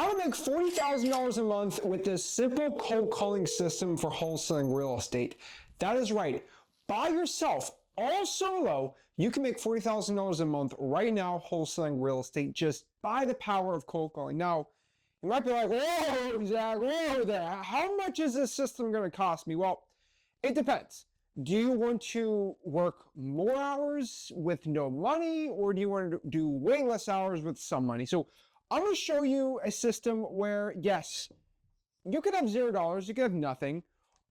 How to make $40,000 a month with this simple cold calling system for wholesaling real estate. That is right. By yourself, all solo, you can make $40,000 a month right now wholesaling real estate just by the power of cold calling. Now, you might be like, whoa, Zach, whoa there. How much is this system going to cost me? Well, it depends. Do you want to work more hours with no money, or do you want to do way less hours with some money? So I'm going to show you a system where, yes, you could have $0, you could have nothing,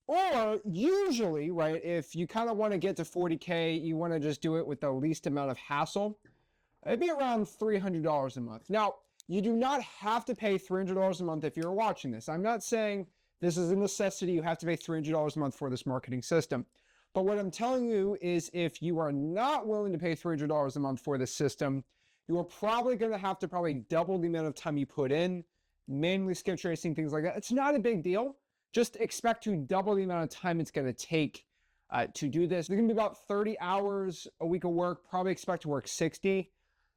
or usually, right, if you kind of want to get to 40K, you want to just do it with the least amount of hassle, it'd be around $300 a month. Now, you do not have to pay $300 a month if you're watching this. I'm not saying this is a necessity, you have to pay $300 a month for this marketing system. But what I'm telling you is if you are not willing to pay $300 a month for this system, you are probably going to have to double the amount of time you put in, manually skip tracing, things like that. It's not a big deal. Just expect to double the amount of time it's going to take to do this. There's going to be about 30 hours a week of work. Probably expect to work 60.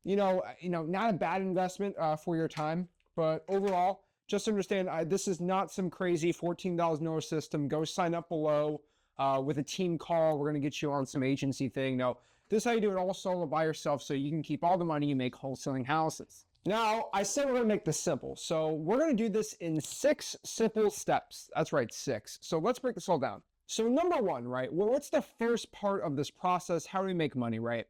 Not a bad investment for your time. But overall, just understand this is not some crazy $14,000 system. Go sign up below with a team call. We're going to get you on some agency thing. No. This is how you do it all solo by yourself so you can keep all the money you make wholesaling houses. Now, I said we're going to make this simple. So we're going to do this in 6 simple steps. That's right, 6. So let's break this all down. So number 1, right? Well, what's the first part of this process? How do we make money, right?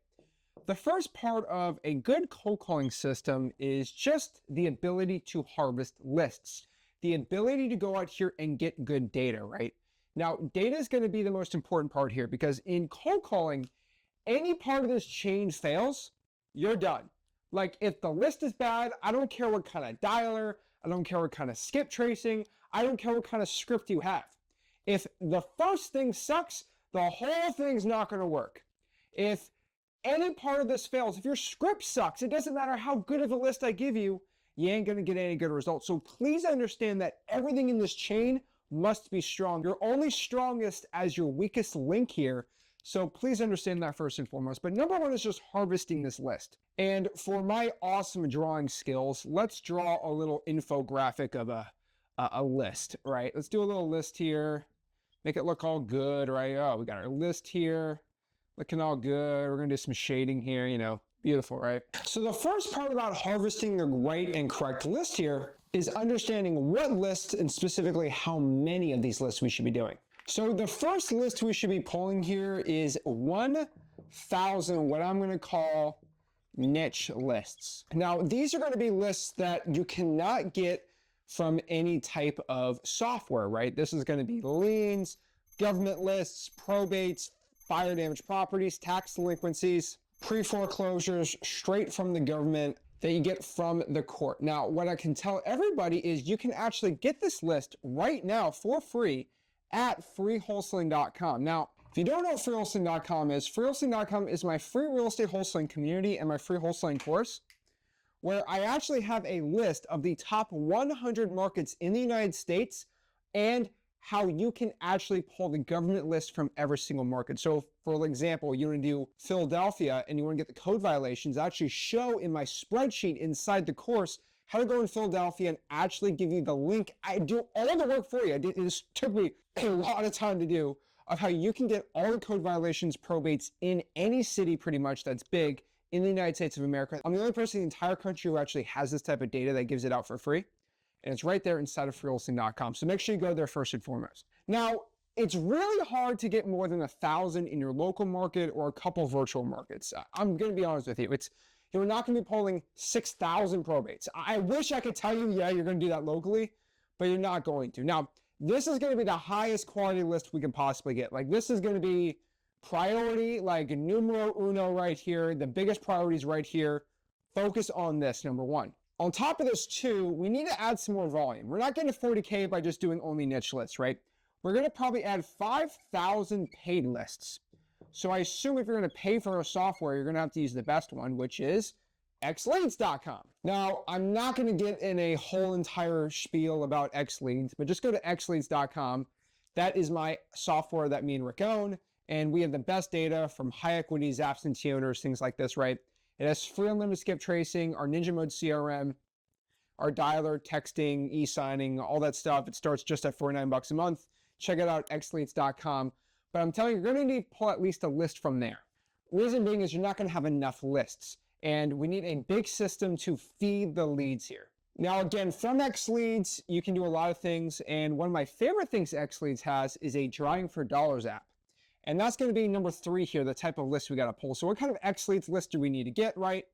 The first part of a good cold calling system is just the ability to harvest lists. The ability to go out here and get good data, right? Now, data is going to be the most important part here because in cold calling, any part of this chain fails, you're done. Like if the list is bad, I don't care what kind of dialer, I don't care what kind of skip tracing, I don't care what kind of script you have. If the first thing sucks, the whole thing's not going to work. If any part of this fails, if your script sucks, it doesn't matter how good of a list I give you, you ain't going to get any good results. So please understand that everything in this chain must be strong. You're only strongest as your weakest link here. So please understand that first and foremost. But number 1 is just harvesting this list. And for my awesome drawing skills, let's draw a little infographic of a list, right? Let's do a little list here. Make it look all good, right? Oh, we got our list here. Looking all good. We're going to do some shading here, beautiful, right? So the first part about harvesting the right and correct list here is understanding what lists and specifically how many of these lists we should be doing. So the first list we should be pulling here is 1,000, what I'm going to call niche lists. Now, these are going to be lists that you cannot get from any type of software, right? This is going to be liens, government lists, probates, fire damage properties, tax delinquencies, pre-foreclosures straight from the government that you get from the court. Now, what I can tell everybody is you can actually get this list right now for free at freewholesaling.com. Now, if you don't know what freewholesaling.com is my free real estate wholesaling community and my free wholesaling course, where I actually have a list of the top 100 markets in the United States and how you can actually pull the government list from every single market. So for example, you want to do Philadelphia and you want to get the code violations, I actually show in my spreadsheet inside the course how to go in Philadelphia and actually give you the link. I do all the work for you. It took me a lot of time to do of how you can get all the code violations probates in any city pretty much that's big in the United States of America. I'm the only person in the entire country who actually has this type of data that gives it out for free. And it's right there inside of freewholesaling.com. So make sure you go there first and foremost. Now, it's really hard to get more than 1,000 in your local market or a couple virtual markets. I'm going to be honest with you. You're not going to be pulling 6,000 probates. I wish I could tell you, yeah, you're going to do that locally, but you're not going to. Now, this is going to be the highest quality list we can possibly get. Like this is going to be priority, like numero uno right here. The biggest priorities right here. Focus on this, number 1. On top of this too, we need to add some more volume. We're not getting to 40K by just doing only niche lists, right? We're going to probably add 5,000 paid lists. So I assume if you're going to pay for a software, you're going to have to use the best one, which is xleads.com. Now, I'm not going to get in a whole entire spiel about xleads, but just go to xleads.com. That is my software that me and Rick own, and we have the best data from high equities, absentee owners, things like this, right? It has free unlimited skip tracing, our Ninja Mode CRM, our dialer, texting, e-signing, all that stuff. It starts just at $49 a month. Check it out, xleads.com. But I'm telling you, you're going to need to pull at least a list from there. Reason being is you're not going to have enough lists, and we need a big system to feed the leads here. Now, again, from XLeads, you can do a lot of things, and one of my favorite things XLeads has is a Drawing for Dollars app. And that's going to be number 3 here, the type of list we got to pull. So what kind of XLeads list do we need to get, right?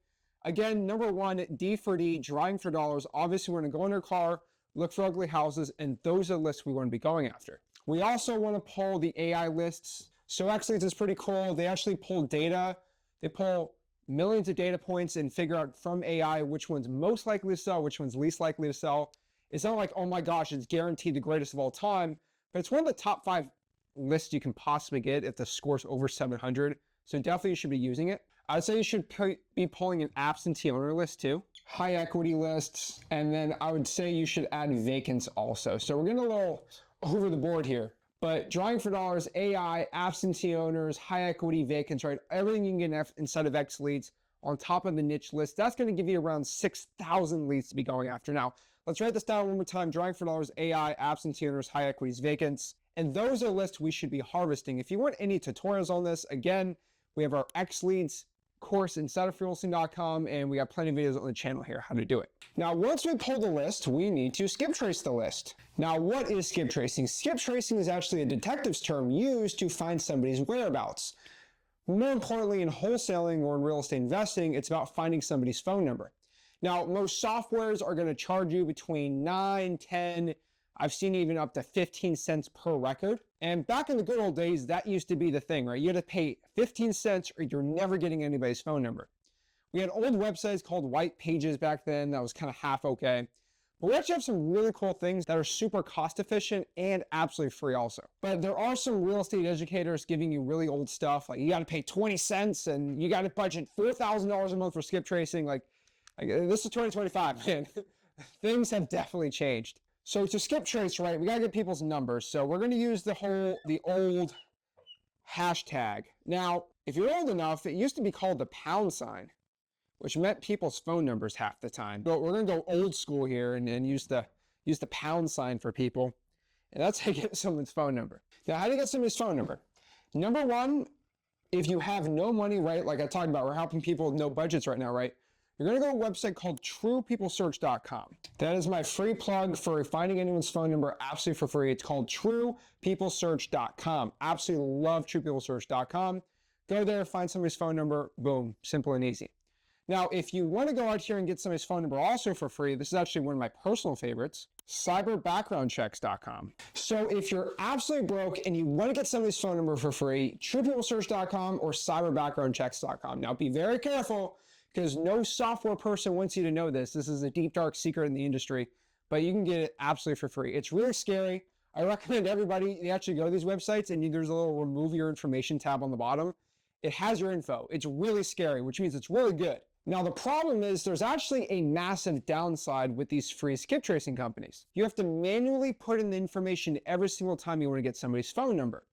Again, number 1, D for D, Drawing for Dollars. Obviously, we're going to go in our car, look for ugly houses, and those are the lists we want to be going after. We also want to pull the AI lists. So XLeads is pretty cool. They actually pull data. They pull millions of data points and figure out from AI which one's most likely to sell, which one's least likely to sell. It's not like, oh my gosh, it's guaranteed the greatest of all time, but it's one of the top 5 lists you can possibly get if the score's over 700. So definitely you should be using it. I'd say you should be pulling an absentee owner list too, high equity lists, and then I would say you should add vacants also. So we're getting a little over the board here. But Drawing for Dollars, AI, absentee owners, high equity vacants, right? Everything you can get inside of XLeads on top of the niche list, that's going to give you around 6,000 leads to be going after. Now, let's write this down one more time. Drawing for Dollars, AI, absentee owners, high equities, vacants. And those are lists we should be harvesting. If you want any tutorials on this, again, we have our XLeads course inside of freewholesaling.com, and we got plenty of videos on the channel here how to do it. Now, once we pull the list, we need to skip trace the list. Now, what is skip tracing? Skip tracing is actually a detective's term used to find somebody's whereabouts. More importantly, in wholesaling or in real estate investing, it's about finding somebody's phone number. Now, most softwares are going to charge you between 9, 10, I've seen even up to 15 cents per record. And back in the good old days, that used to be the thing, right? You had to pay 15 cents or you're never getting anybody's phone number. We had old websites called white pages back then that was kind of half okay. But we actually have some really cool things that are super cost efficient and absolutely free also. But there are some real estate educators giving you really old stuff. Like you got to pay 20 cents and you got to budget $4,000 a month for skip tracing. Like this is 2025, man. Things have definitely changed. So to skip trace, right, we got to get people's numbers. So we're going to use the old hashtag. Now, if you're old enough, it used to be called the pound sign, which meant people's phone numbers half the time. But we're going to go old school here and use the pound sign for people. And that's how you get someone's phone number. Now, how do you get somebody's phone number? Number 1, if you have no money, right, like I talked about, we're helping people with no budgets right now, right? You're going to go to a website called truepeoplesearch.com. That is my free plug for finding anyone's phone number absolutely for free. It's called truepeoplesearch.com. Absolutely love truepeoplesearch.com. Go there, find somebody's phone number, boom, simple and easy. Now, if you want to go out here and get somebody's phone number also for free, this is actually one of my personal favorites, cyberbackgroundchecks.com. So if you're absolutely broke and you want to get somebody's phone number for free, truepeoplesearch.com or cyberbackgroundchecks.com. Now, be very careful, because no software person wants you to know this. This is a deep, dark secret in the industry, but you can get it absolutely for free. It's really scary. I recommend everybody, they actually go to these websites and there's a little remove your information tab on the bottom. It has your info. It's really scary, which means it's really good. Now, the problem is there's actually a massive downside with these free skip tracing companies. You have to manually put in the information every single time you want to get somebody's phone number,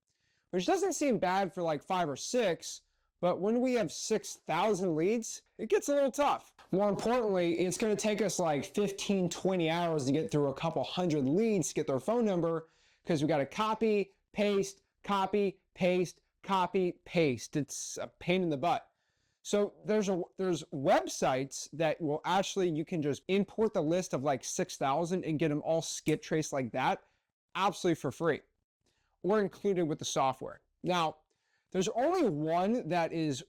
which doesn't seem bad for like 5 or 6, but when we have 6,000 leads, it gets a little tough. More importantly, it's going to take us like 15, 20 hours to get through a couple hundred leads to get their phone number, because we got to copy, paste, copy, paste, copy, paste. It's a pain in the butt. So there's websites that will actually, you can just import the list of like 6,000 and get them all skip traced like that, absolutely for free, or included with the software. Now, there's only one that is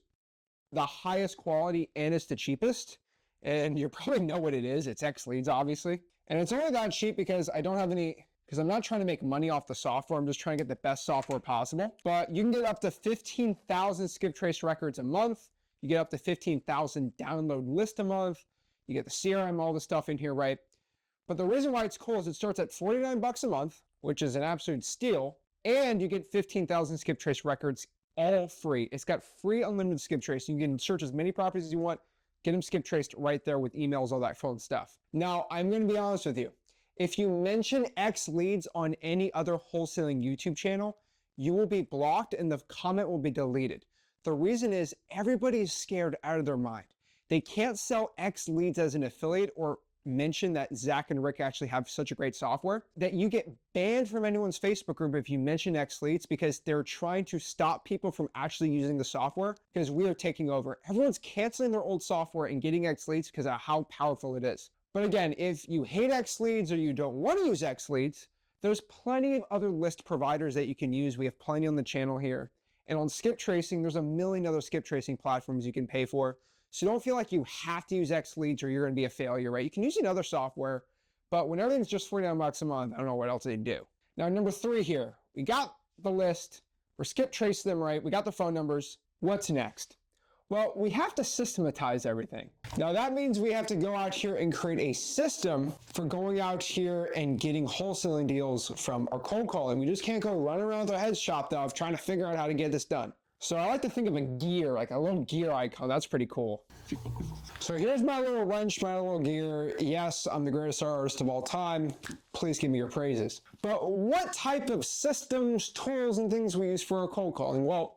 the highest quality and it's the cheapest, and you probably know what it is. It's XLeads, obviously. And it's only that cheap because I'm not trying to make money off the software. I'm just trying to get the best software possible. But you can get up to 15,000 skip trace records a month. You get up to 15,000 download list a month. You get the CRM, all the stuff in here, right? But the reason why it's cool is it starts at $49 a month, which is an absolute steal. And you get 15,000 skip trace records all free. It's got free unlimited skip tracing. You can search as many properties as you want, get them skip traced right there with emails, all that fun stuff. Now, I'm going to be honest with you. If you mention XLeads on any other wholesaling YouTube channel, you will be blocked and the comment will be deleted. The reason is everybody is scared out of their mind. They can't sell XLeads as an affiliate or mention that Zach and Rick actually have such a great software that you get banned from anyone's Facebook group if you mention X Leads, because they're trying to stop people from actually using the software because we are taking over. Everyone's canceling their old software and getting X Leads because of how powerful it is. But again, if you hate X Leads or you don't want to use X Leads, there's plenty of other list providers that you can use. We have plenty on the channel here. And on skip tracing, there's a million other skip tracing platforms you can pay for. So don't feel like you have to use X Leads or you're going to be a failure, right? You can use another software, but when everything's just $49 a month, I don't know what else they do. Now, number 3 here, we got the list, we're skip tracing them right, we got the phone numbers. What's next? Well, we have to systematize everything. Now that means we have to go out here and create a system for going out here and getting wholesaling deals from our cold calling. We just can't go run around with our heads chopped off trying to figure out how to get this done. So I like to think of a gear, like a little gear icon. That's pretty cool. So here's my little wrench, my little gear. Yes, I'm the greatest artist of all time. Please give me your praises. But what type of systems, tools, and things we use for our cold calling? Well,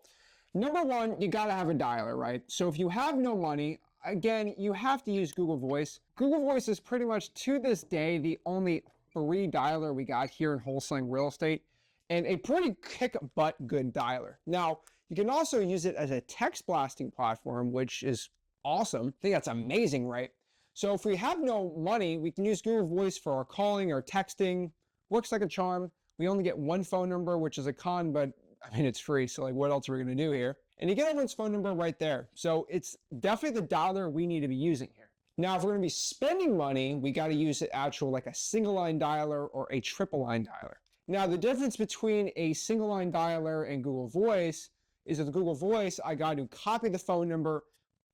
number 1, you gotta have a dialer, right? So if you have no money, again, you have to use Google Voice. Google Voice is pretty much, to this day, the only free dialer we got here in wholesaling real estate, and a pretty kick-butt good dialer. Now, you can also use it as a text blasting platform, which is awesome. I think that's amazing, right? So if we have no money, we can use Google Voice for our calling or texting. Works like a charm. We only get one phone number, which is a con, but I mean, it's free. So like, what else are we going to do here? And you get everyone's phone number right there. So it's definitely the dialer we need to be using here. Now, if we're going to be spending money, we got to use it actual like a single line dialer or a triple line dialer. Now, the difference between a single line dialer and Google Voice is with Google Voice, I got to copy the phone number,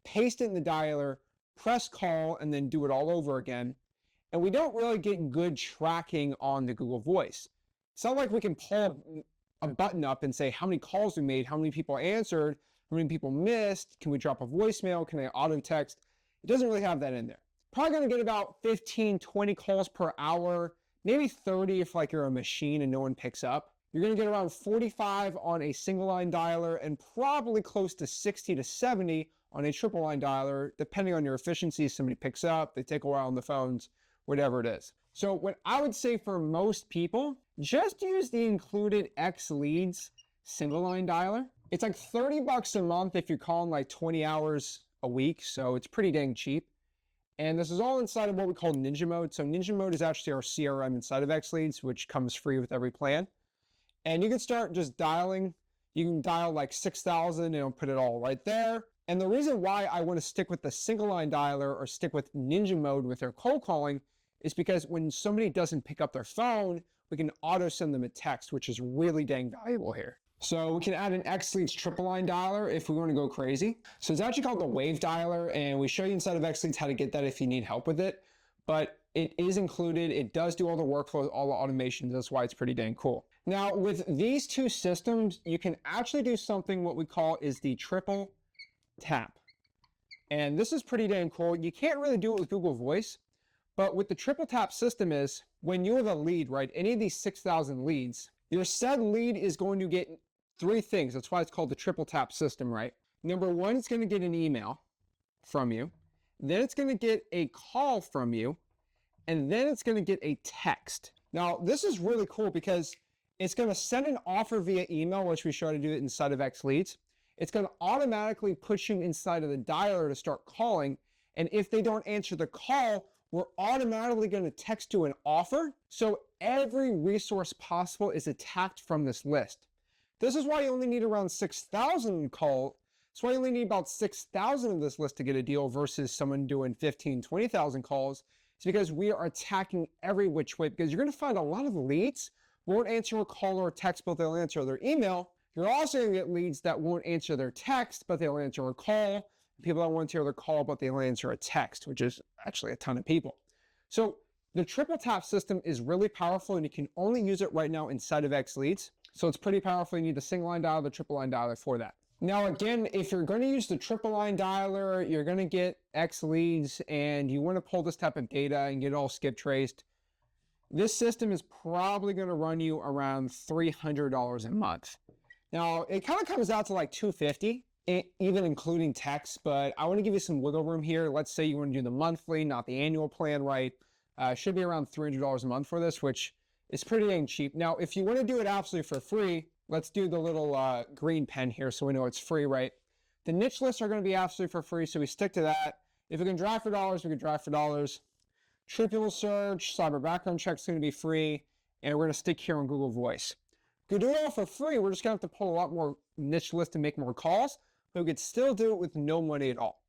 paste it in the dialer, press call, and then do it all over again. And we don't really get good tracking on the Google Voice. It's not like we can pull a button up and say how many calls we made, how many people answered, how many people missed, can we drop a voicemail, can I auto text? It doesn't really have that in there. Probably gonna get about 15, 20 calls per hour, maybe 30 if like you're a machine and no one picks up. You're gonna get around 45 on a single line dialer and probably close to 60 to 70 on a triple line dialer, depending on your efficiency. Somebody picks up, they take a while on the phones, whatever it is. So what I would say for most people, just use the included X Leads single line dialer. It's like $30 a month if you're calling like 20 hours a week. So it's pretty dang cheap. And this is all inside of what we call Ninja Mode. So Ninja Mode is actually our CRM inside of X Leads, which comes free with every plan. And you can start just dialing. You can dial like 6,000 and it'll put it all right there. And the reason why I want to stick with the single line dialer or stick with Ninja Mode with their cold calling is because when somebody doesn't pick up their phone, we can auto send them a text, which is really dang valuable here. So we can add an X Leads triple line dialer if we want to go crazy. So it's actually called the Wave Dialer, and we show you inside of X Leads how to get that if you need help with it. But it is included. It does do all the workflows, all the automations. That's why it's pretty dang cool. Now with these two systems, you can actually do something what we call is the triple tap. And this is pretty dang cool. You can't really do it with Google Voice, but with the triple tap system is when you have a lead, right? Any of these 6,000 leads, your said lead is going to get 3 things. That's why it's called the triple tap system, right? Number 1, it's going to get an email from you. Then it's going to get a call from you. And then it's going to get a text. Now, this is really cool because it's going to send an offer via email, which we show how to do it inside of X Leads. It's going to automatically push you inside of the dialer to start calling. And if they don't answer the call, we're automatically going to text you an offer. So every resource possible is attacked from this list. This is why you only need around 6,000 calls. That's why you only need about 6,000 of this list to get a deal versus someone doing 15, 20,000 calls. It's because we are attacking every which way, because you're going to find a lot of leads won't answer a call or a text, but they'll answer their email. You're also going to get leads that won't answer their text, but they'll answer a call. People that won't answer their call, but they'll answer a text, which is actually a ton of people. So the triple tap system is really powerful, and you can only use it right now inside of X Leads. So it's pretty powerful. You need the single line dialer, the triple line dialer for that. Now, again, if you're going to use the triple line dialer, you're going to get X Leads, and you want to pull this type of data and get it all skip traced. This system is probably going to run you around $300 a month. Now, it kind of comes out to like $250 even including text, but I want to give you some wiggle room here. Let's say you want to do the monthly, not the annual plan, right? Should be around $300 a month for this, which is pretty dang cheap. Now, if you want to do it absolutely for free, let's do the little green pen here so we know it's free, right? The niche lists are going to be absolutely for free, so we stick to that. If we can drive for dollars, we can drive for dollars. Triple search, cyber background check is going to be free, and we're going to stick here on Google Voice. We could do it all for free. We're just going to have to pull a lot more niche lists and make more calls, but we could still do it with no money at all.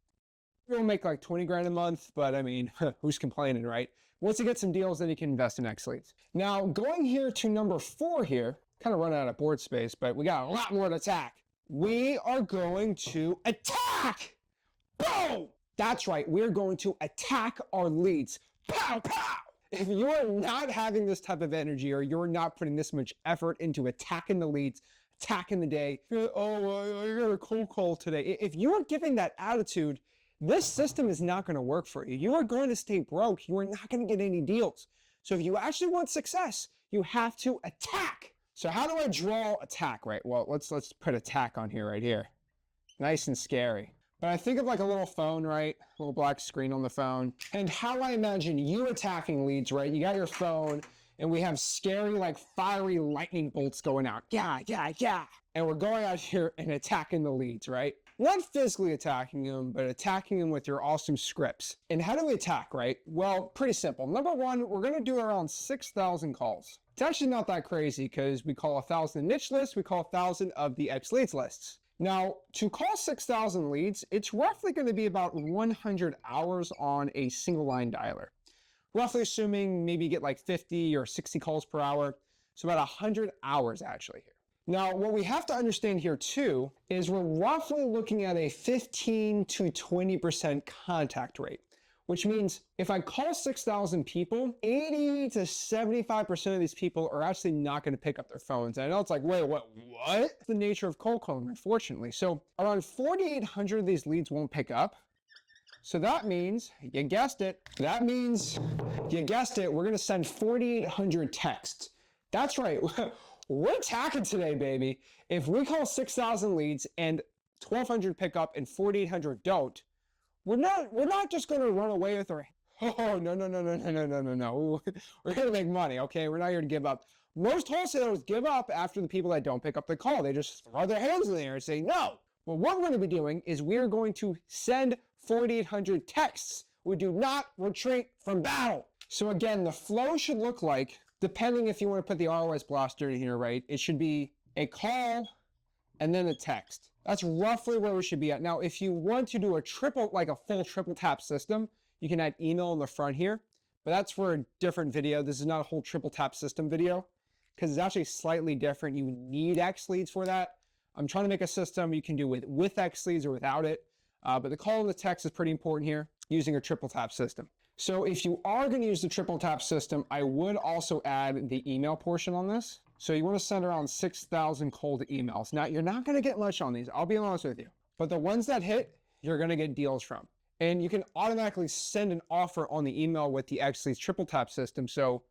We'll make like 20 grand a month, but I mean, who's complaining, right? Once you get some deals, then you can invest in X leads. Now, going here to number 4 here, kind of run out of board space, but we got a lot more to attack. We are going to attack! Boom! That's right, we're going to attack our leads. Pow, pow! If you are not having this type of energy, or you're not putting this much effort into attacking the leads, attacking the day, you're like, oh, I got a cold call today. If you are giving that attitude, this system is not going to work for you. You are going to stay broke. You are not going to get any deals. So if you actually want success, you have to attack. So how do I draw attack, right? Well, let's put attack on here, right here. Nice and scary. But I think of like a little phone, right? A little black screen on the phone. And how I imagine you attacking leads, right? You got your phone and we have scary, like fiery lightning bolts going out. Yeah, yeah, yeah. And we're going out here and attacking the leads, right? Not physically attacking them, but attacking them with your awesome scripts. And how do we attack, right? Well, pretty simple. Number 1, we're going to do around 6,000 calls. It's actually not that crazy because we call 1,000 niche lists, we call 1,000 of the X leads lists. Now, to call 6,000 leads, it's roughly going to be about 100 hours on a single line dialer. Roughly assuming maybe you get like 50 or 60 calls per hour. So about 100 hours actually here. Now, what we have to understand here too is we're roughly looking at a 15 to 20% contact rate, which means if I call 6,000 people, 80 to 75% of these people are actually not going to pick up their phones. And I know it's like, wait, what? It's the nature of cold calling, unfortunately. So around 4,800 of these leads won't pick up. So that means, you guessed it, we're going to send 4,800 texts. That's right. We're attacking today, baby. If we call 6,000 leads and 1,200 pick up and 4,800 don't, we're not just going to run away with our, oh, no. We're here to make money, okay? We're not here to give up. Most wholesalers give up after the people that don't pick up the call. They just throw their hands in the air and say no. Well, what we're going to be doing is we're going to send 4,800 texts. We do not retreat from battle. So again, the flow should look like, depending if you want to put the ROS blaster in here, right? It should be a call and then a text. That's roughly where we should be at. Now, if you want to do a full triple tap system, you can add email in the front here, but that's for a different video. This is not a whole triple tap system video because it's actually slightly different. You need X leads for that. I'm trying to make a system you can do with X leads or without it. But the call and the text is pretty important here using a triple tap system. So if you are going to use the triple tap system, I would also add the email portion on this. So you want to send around 6,000 cold emails. Now, you're not going to get much on these, I'll be honest with you. But the ones that hit, you're going to get deals from. And you can automatically send an offer on the email with the X leads triple tap system. So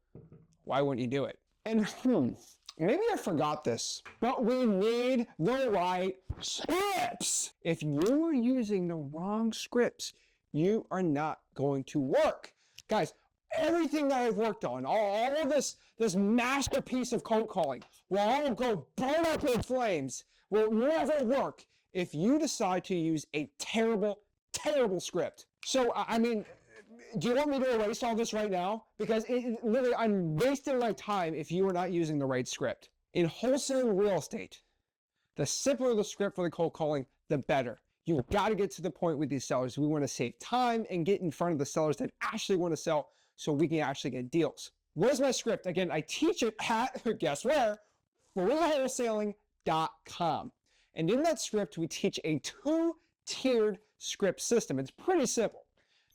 why wouldn't you do it? And maybe I forgot this, but we need the right scripts. If you are using the wrong scripts, you are not going to work. Guys, everything that I've worked on, all of this masterpiece of cold calling will all go burn up in flames, will never work if you decide to use a terrible script. So, I mean, do you want me to erase all this right now? Because literally, I'm wasting my time if you are not using the right script. In wholesaling real estate, the simpler the script for the cold calling, the better. You've got to get to the point with these sellers. We want to save time and get in front of the sellers that actually want to sell so we can actually get deals. What is my script? Again, I teach it at, guess where? Wholesaling.com. And in that script, we teach a 2-tiered script system. It's pretty simple.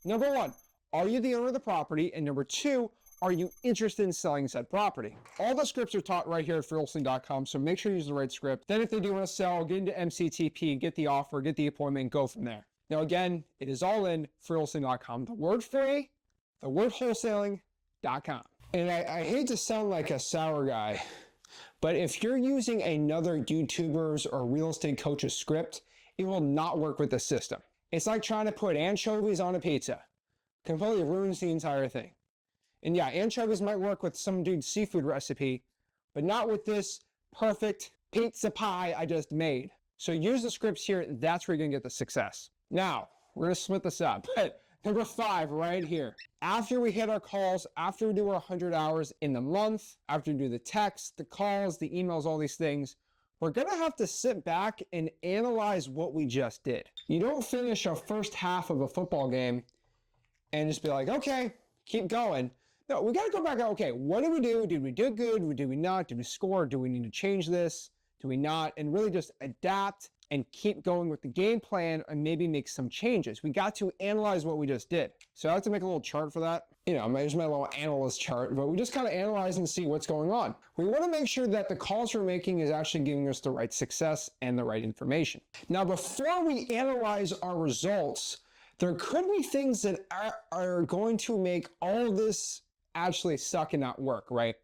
Number 1, are you the owner of the property? And number 2, are you interested in selling said property? All the scripts are taught right here at Wholesaling.com, so make sure you use the right script. Then if they do want to sell, get into MCTP, get the offer, get the appointment, and go from there. Now again, it is all in Wholesaling.com. The word free, the word wholesaling.com. And I hate to sound like a sour guy, but if you're using another YouTuber's or real estate coach's script, it will not work with the system. It's like trying to put anchovies on a pizza. Completely ruins the entire thing. And yeah, anchovies might work with some dude's seafood recipe, but not with this perfect pizza pie I just made. So use the scripts here. That's where you're gonna get the success. Now, we're gonna split this up. But number 5 right here. After we hit our calls, after we do our 100 hours in the month, after we do the texts, the calls, the emails, all these things, we're gonna have to sit back and analyze what we just did. You don't finish a first half of a football game and just be like, okay, keep going. No, we gotta go back, okay, what did we do? Did we do good? Did we not? Did we score? Do we need to change this? Do we not? And really just adapt and keep going with the game plan and maybe make some changes. We got to analyze what we just did. So I have to make a little chart for that. You know, there's my little analyst chart, but we just kind of analyze and see what's going on. We want to make sure that the calls we're making is actually giving us the right success and the right information. Now, before we analyze our results, there could be things that are going to make all of this actually suck and not work, right?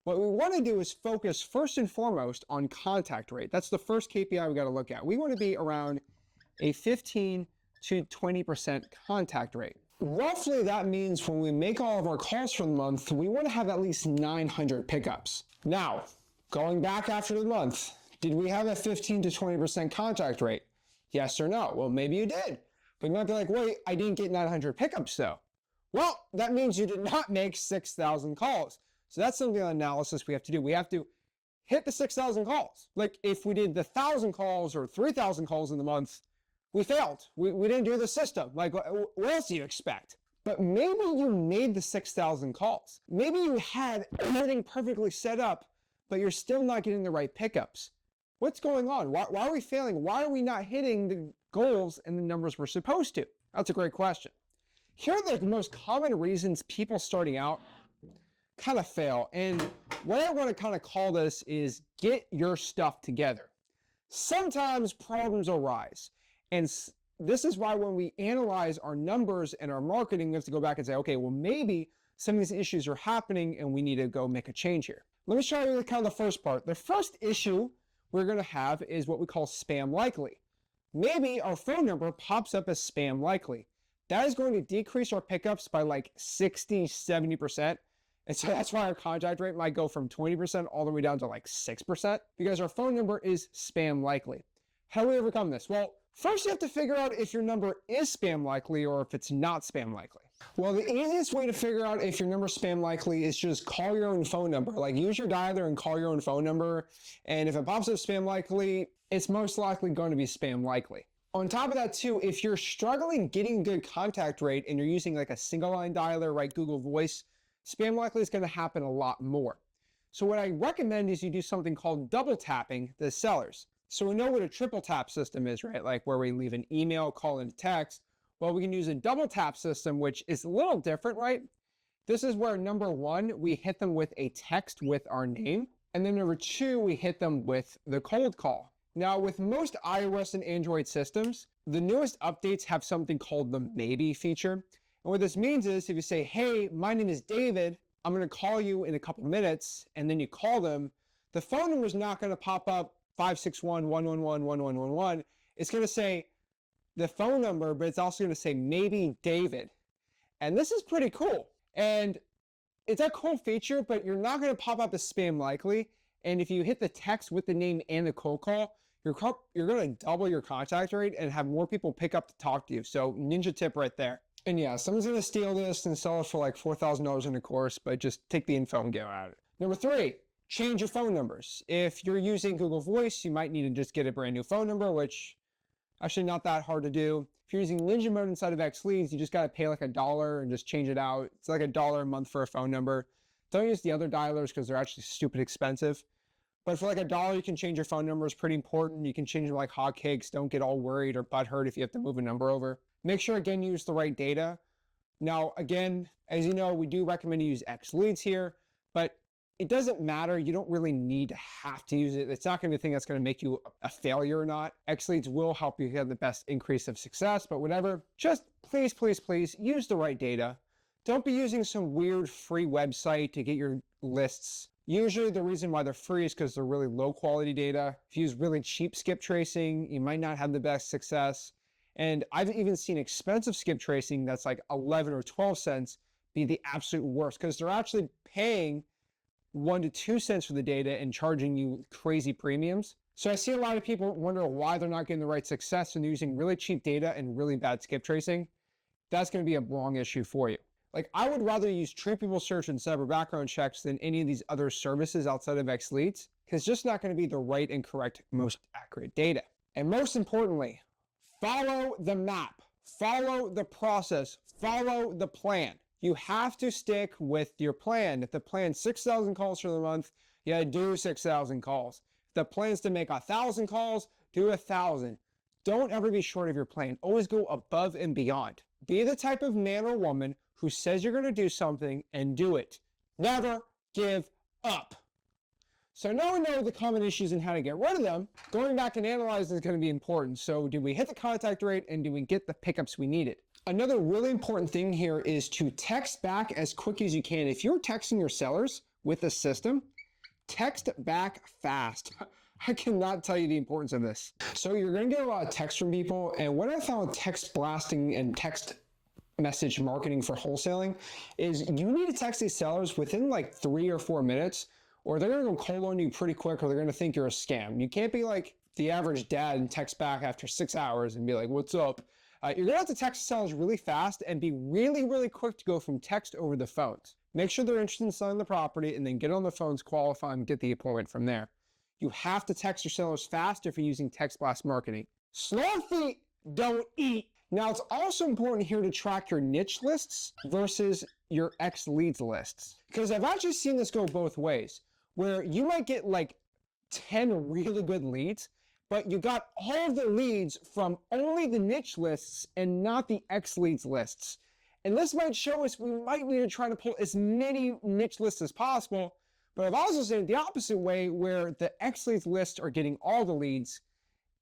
What we want to do is focus first and foremost on contact rate. That's the first KPI we got to look at. We want to be around a 15 to 20% contact rate. Roughly, that means when we make all of our calls for the month, we want to have at least 900 pickups. Now, going back after the month, did we have a 15 to 20% contact rate? Yes or no? Well, maybe you did. But you might be like, wait, I didn't get 900 pickups though. Well, that means you did not make 6,000 calls. So that's some of the analysis we have to do. We have to hit the 6,000 calls. Like if we did the 1,000 calls or 3,000 calls in the month, we failed. We didn't do the system. Like what else do you expect? But maybe you made the 6,000 calls. Maybe you had everything perfectly set up, but you're still not getting the right pickups. What's going on? Why are we failing? Why are we not hitting the goals and the numbers we're supposed to? That's a great question. Here are the most common reasons people starting out kind of fail. And what I want to kind of call this is get your stuff together. Sometimes problems arise. And this is why when we analyze our numbers and our marketing, we have to go back and say, okay, well, maybe some of these issues are happening and we need to go make a change here. Let me show you kind of the first part. The first issue we're going to have is what we call spam likely. Maybe our phone number pops up as spam likely. That is going to decrease our pickups by like 60, 70%. And so that's why our contact rate might go from 20% all the way down to like 6% because our phone number is spam likely. How do we overcome this? Well, first you have to figure out if your number is spam likely or if it's not spam likely. Well, the easiest way to figure out if your number is spam likely is just call your own phone number. Like use your dialer and call your own phone number. And if it pops up spam likely, it's most likely going to be spam likely. On top of that too, if you're struggling getting good contact rate and you're using like a single line dialer, right, Google Voice, spam likely is going to happen a lot more. So what I recommend is you do something called double tapping the sellers. So we know what a triple tap system is, right? Like where we leave an email, call, and text. Well, we can use a double tap system, which is a little different, right? This is where number 1, we hit them with a text with our name. And then number 2, we hit them with the cold call. Now, with most iOS and Android systems, the newest updates have something called the maybe feature. And what this means is if you say, hey, my name is David, I'm going to call you in a couple minutes, and then you call them, the phone number is not going to pop up 561-111-1111. It's going to say the phone number, but it's also going to say maybe David. And this is pretty cool. And it's a cool feature, but you're not going to pop up as spam likely. And if you hit the text with the name and the cold call, you're going to double your contact rate and have more people pick up to talk to you. So ninja tip right there. And yeah, someone's going to steal this and sell it for like $4,000 in a course, but just take the info and get out of it. Number 3, change your phone numbers. If you're using Google Voice, you might need to just get a brand new phone number, which actually not that hard to do. If you're using Ninja Mode inside of X Leads, you just got to pay like $1 and just change it out. It's like $1 a month for a phone number. Don't use the other dialers because they're actually stupid expensive. But for like $1, you can change your phone number. It's pretty important. You can change them like hotcakes. Don't get all worried or butthurt if you have to move a number over. Make sure, again, you use the right data. Now, again, as you know, we do recommend to use X Leads here, but it doesn't matter. You don't really need to have to use it. It's not going to be the thing that's going to make you a failure or not. X Leads will help you get the best increase of success, but whatever, just please, please, please use the right data. Don't be using some weird free website to get your lists. Usually the reason why they're free is because they're really low quality data. If you use really cheap skip tracing, you might not have the best success. And I've even seen expensive skip tracing that's like 11 or 12 cents be the absolute worst, because they're actually paying 1 to 2 cents for the data and charging you crazy premiums. So I see a lot of people wonder why they're not getting the right success and using really cheap data and really bad skip tracing. That's going to be a wrong issue for you. Like, I would rather use True People Search and cyber background checks than any of these other services outside of X Leads, because it's just not going to be the right and correct, most accurate data. And most importantly, follow the map, follow the process, follow the plan. You have to stick with your plan. If the plan's 6,000 calls for the month, you gotta do 6,000 calls. If the plan's to make 1,000 calls, do 1,000. Don't ever be short of your plan. Always go above and beyond. Be the type of man or woman who says you're gonna do something and do it. Never give up. So now we know the common issues and how to get rid of them. Going back and analyzing is going to be important. So did we hit the contact rate, and did we get the pickups we needed? Another really important thing here is to text back as quick as you can. If you're texting your sellers with the system, text back fast. I cannot tell you the importance of this. So you're going to get a lot of text from people. And what I found with text blasting and text message marketing for wholesaling is you need to text these sellers within like 3 or 4 minutes, or they're going to go cold on you pretty quick, or they're going to think you're a scam. You can't be like the average dad and text back after 6 hours and be like, what's up? You're going to have to text sellers really fast and be really, really quick to go from text over the phones. Make sure they're interested in selling the property, and then get on the phones, qualify, and get the appointment from there. You have to text your sellers fast if you're using text blast marketing. Slow feet don't eat. Now, it's also important here to track your niche lists versus your X leads lists, because I've actually seen this go both ways, where you might get like 10 really good leads, but you got all of the leads from only the niche lists and not the X leads lists. And this might show us we might need to try to pull as many niche lists as possible, but I've also seen it the opposite way, where the X leads lists are getting all the leads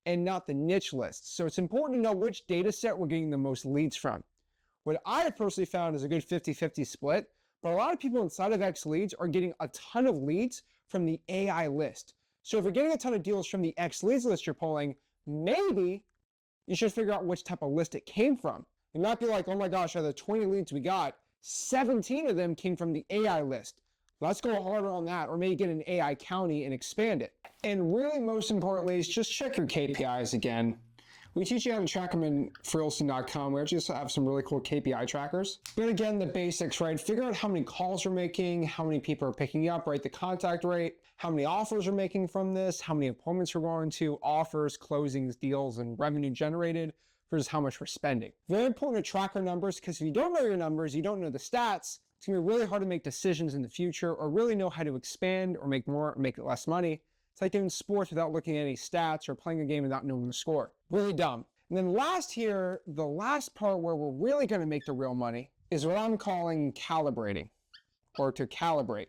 and not the niche lists. So it's important to know which data set we're getting the most leads from. What I have personally found is a good 50-50 split, but a lot of people inside of X leads are getting a ton of leads from the AI list. So if you're getting a ton of deals from the X leads list you're pulling, maybe you should figure out which type of list it came from. You might be like, oh my gosh, out of the 20 leads we got, 17 of them came from the AI list. Let's go harder on that, or maybe get an AI county and expand it. And really, most importantly, is just check your KPIs again. We teach you how to track them in Wholesaling.com. We actually just have some really cool KPI trackers. But again, the basics, right? Figure out how many calls you're making, how many people are picking up, right? The contact rate, how many offers you're making from this, how many appointments we're going to, offers, closings, deals, and revenue generated versus how much we're spending. Very important to track our numbers, because if you don't know your numbers, you don't know the stats, it's gonna be really hard to make decisions in the future, or really know how to expand or make more or make less money. It's like doing sports without looking at any stats, or playing a game without knowing the score. Really dumb. And then last here, the last part where we're really gonna make the real money is what I'm calling calibrating, or to calibrate.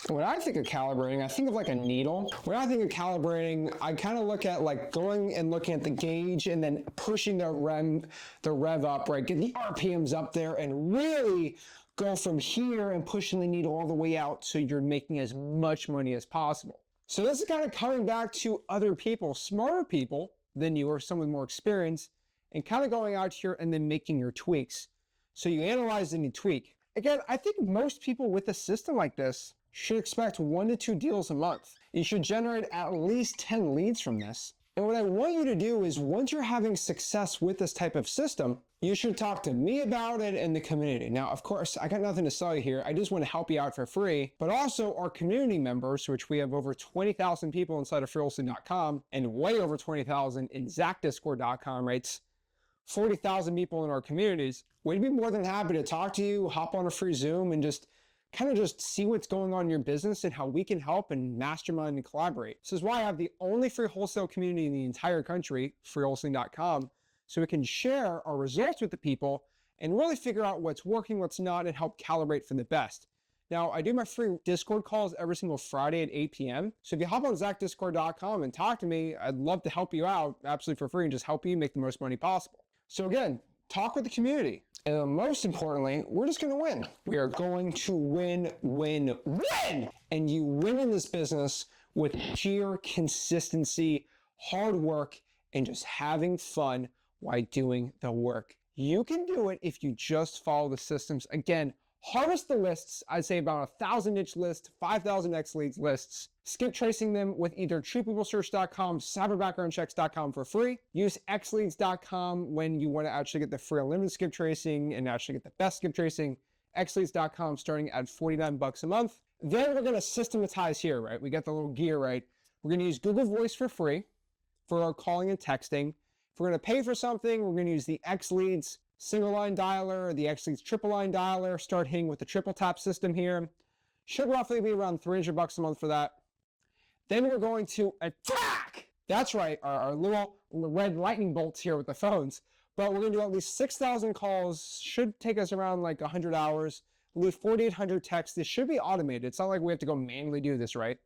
When I think of calibrating, I think of like a needle. When I think of calibrating, I kind of look at like going and looking at the gauge and then pushing the rev up, right? Get the RPMs up there and really go from here and pushing the needle all the way out so you're making as much money as possible. So this is kind of coming back to other people, smarter people than you, or someone with more experience, and kind of going out here and then making your tweaks. So you analyze and you tweak. Again, I think most people with a system like this should expect 1 to 2 deals a month. You should generate at least 10 leads from this. And what I want you to do is, once you're having success with this type of system, you should talk to me about it and the community. Now, of course, I got nothing to sell you here. I just want to help you out for free, but also our community members, which we have over 20,000 people inside of Wholesaling.com and way over 20,000 in ZachDiscord.com, right? 40,000 people in our communities. We'd be more than happy to talk to you, hop on a free Zoom, and just kind of just see what's going on in your business and how we can help and mastermind and collaborate. This is why I have the only free wholesale community in the entire country, freewholesaling.com, so we can share our results with the people and really figure out what's working, what's not, and help calibrate for the best. Now, I do my free Discord calls every single Friday at 8 p.m. So if you hop on ZachDiscord.com and talk to me, I'd love to help you out absolutely for free and just help you make the most money possible. So again, talk with the community. And most importantly, we're just going to win. We are going to win, win, win. And you win in this business with sheer consistency, hard work, and just having fun while doing the work. You can do it if you just follow the systems. Again, harvest the lists. I'd say about 1,000 niche lists, 5,000 X leads lists. Skip tracing them with either truepeoplesearch.com, cyberbackgroundchecks.com for free. Use xleads.com when you want to actually get the free unlimited skip tracing and actually get the best skip tracing. xleads.com starting at $49 a month. Then we're going to systematize here, right? We got the little gear, right? We're going to use Google Voice for free for our calling and texting. If we're going to pay for something, we're going to use the XLeads single line dialer, the XLeads triple line dialer, start hitting with the triple tap system here. Should roughly be around $300 a month for that. Then we're going to attack. That's right, our little red lightning bolts here with the phones. But we're going to do at least 6,000 calls. Should take us around like 100 hours. We'll do 4,800 texts. This should be automated. It's not like we have to go manually do this, right?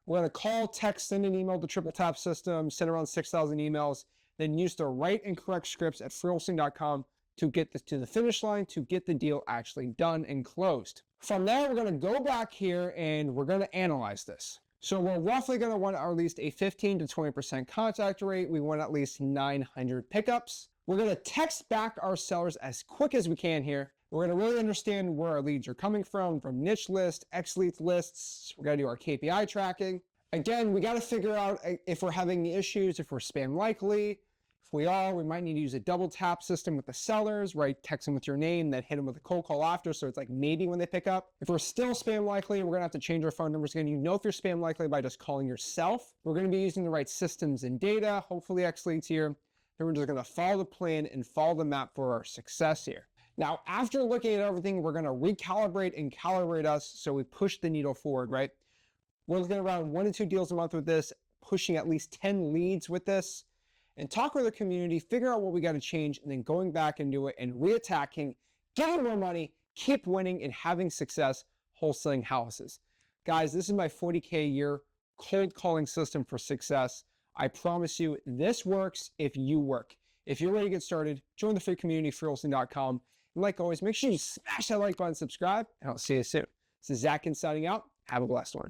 We're going to call, text, send an email to triple tap system, send around 6,000 emails, then use the right and correct scripts at freewholesaling.com to get this to the finish line, to get the deal actually done and closed. From there, we're going to go back here and we're going to analyze this. So we're roughly going to want at least a 15 to 20% contact rate. We want at least 900 pickups. We're going to text back our sellers as quick as we can here. We're going to really understand where our leads are coming from niche list, X leads lists. We're going to do our KPI tracking. Again, we got to figure out if we're having issues, if we're spam likely. If we are, we might need to use a double tap system with the sellers, right? Text them with your name, then hit them with a cold call after, so it's like maybe when they pick up. If we're still spam likely, we're gonna have to change our phone numbers again. You know if you're spam likely by just calling yourself. We're gonna be using the right systems and data, hopefully X leads here. Then we're just gonna follow the plan and follow the map for our success here. Now, after looking at everything, we're gonna recalibrate and calibrate us so we push the needle forward, right? We're looking at around 1 to 2 deals a month with this, pushing at least 10 leads with this, and talk with the community, figure out what we got to change, and then going back and do it and reattacking, getting more money, keep winning, and having success wholesaling houses. Guys, this is my 40K a year cold calling system for success. I promise you, this works if you work. If you're ready to get started, join the free community, freewholesaling.com. And like always, make sure you smash that like button, subscribe, and I'll see you soon. This is Zach signing out. Have a blessed one.